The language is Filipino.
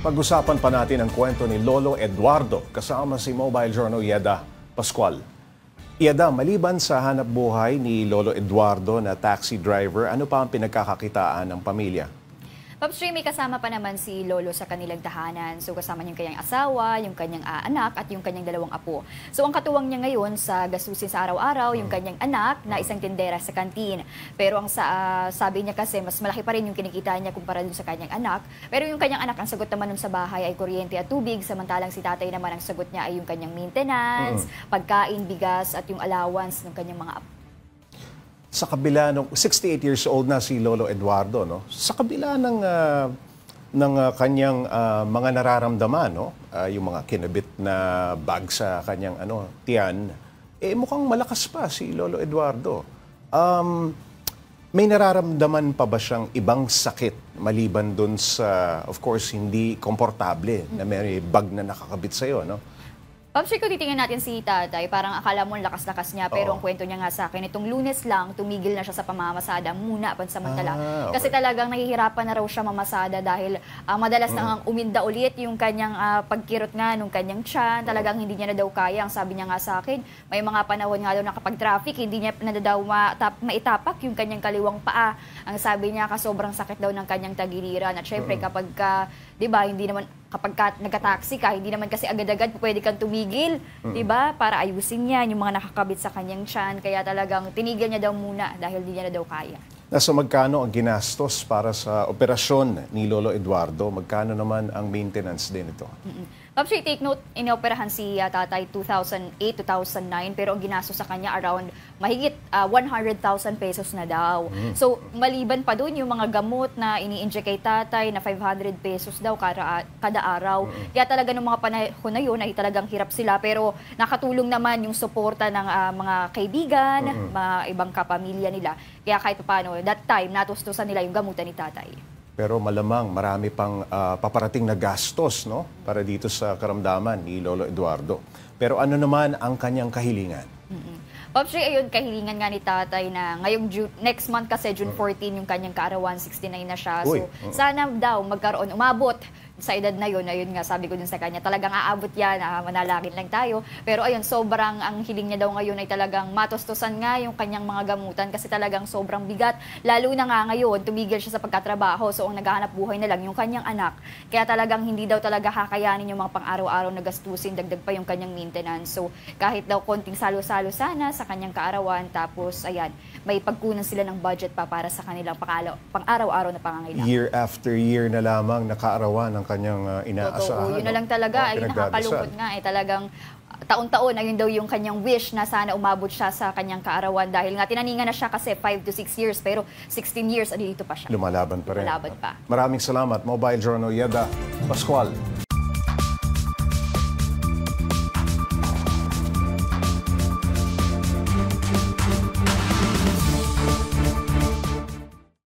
Pag-usapan pa natin ang kwento ni Lolo Eduardo kasama si Mobile Journal Yeda Pascual. Yeda, maliban sa hanap buhay ni Lolo Eduardo na taxi driver, ano pa ang pinagkakakitaan ng pamilya? Pops Ray, may kasama pa naman si Lolo sa kanilang tahanan. So kasama niya yung kanyang asawa, yung kanyang anak at yung kanyang dalawang apo. So ang katuwang niya ngayon sa gastusin sa araw-araw, yung kanyang anak na isang tindera sa kantin. Pero ang sabi niya kasi mas malaki pa rin yung kinikita niya kumpara dun sa kanyang anak. Pero yung kanyang anak, ang sagot naman nun sa bahay ay kuryente at tubig, samantalang si tatay naman ang sagot niya ay yung kanyang maintenance, pagkain, bigas at yung allowance ng kanyang mga apo. Sa kabila ng 68 years old na si Lolo Eduardo, no? Sa kabila ng kanyang mga nararamdaman, no? Yung mga kinabit na bag sa kanyang tiyan, mukhang malakas pa si Lolo Eduardo. May nararamdaman pa ba siyang ibang sakit maliban dun sa, of course, hindi komportable na may bag na nakakabit sa'yo, no? Pops Ray, kung titingnan natin si tatay, parang akala mo lakas-lakas niya, pero ang kwento niya nga sa akin, itong Lunes lang, tumigil na siya sa pamamasada muna pansamantala. Okay. Kasi talagang nahihirapan na raw siya mamasada dahil madalas nang uminda ulit yung kanyang pagkirot nga nung kanyang tiyan. Talagang hindi niya na daw kaya. Ang sabi niya nga sa akin, may mga panahon nga daw na kapag traffic, hindi niya na daw maitapak yung kanyang kaliwang paa. Ang sabi niya, sobrang sakit daw ng kanyang tagiliran. At syempre, kapag di ba, hindi naman kapag nagka-taxi ka, hindi naman kasi agad-agad pwede kang tumigil, di ba? Para ayusin niya yung mga nakakabit sa kanyang tiyan. Kaya talagang tinigil niya daw muna dahil hindi niya na daw kaya. Nasa magkano ang ginastos para sa operasyon ni Lolo Eduardo? Magkano naman ang maintenance din ito? Pops Ray, take note, inioperahan si tatay 2008-2009, pero ang ginastos sa kanya around mahigit 100,000 pesos na daw. So, maliban pa dun yung mga gamot na ini-inject kay tatay na 500 pesos daw kada araw. Kaya talaga nung mga panahon na yun ay talagang hirap sila, pero nakatulong naman yung suporta ng mga kaibigan, mga ibang kapamilya nila. Kaya kahit paano, that time, natustusan nila yung gamutan ni tatay. Pero malamang marami pang paparating na gastos, no? Para dito sa karamdaman ni Lolo Eduardo. Pero ano naman ang kanyang kahilingan? Pops Ray, ayun, kahilingan nga ni tatay na ngayong next month kasi June 14 yung kanyang kaarawan, 69 na siya. So, sana daw magkaroon, umabot sa edad na yun, ayun nga, sabi ko dun sa kanya, talagang aabot yan, manalangin lang tayo. Pero ayun, sobrang ang hiling niya daw ngayon ay talagang matustusan nga yung kanyang mga gamutan kasi talagang sobrang bigat. Lalo na nga ngayon, tumigil siya sa pagkatrabaho, so ang naghahanap buhay na lang yung kanyang anak. Kaya talagang hindi daw talaga kakayanin yung mga pang-araw-araw na gastusin, dagdag pa yung kanyang maintenance. So kahit daw konting salo-salo sana sa kanyang kaarawan, tapos ayan, may pagkunan sila ng budget pa para sa kanilang pang-araw-araw na pangangailangan. Year after year na lamang nakaarawan ng kanyang inaasahan. Totoo, yun na lang talaga. Ay, nakakalungkot nga. Talagang taon-taon, ayun daw yung kanyang wish na sana umabot siya sa kanyang kaarawan. Dahil nga tinaningan na siya kasi 5 to 6 years, pero 16 years, dito pa siya. Lumalaban pa rin. Lumalaban pa. Maraming salamat, Mobile Journal Yeda Pascual.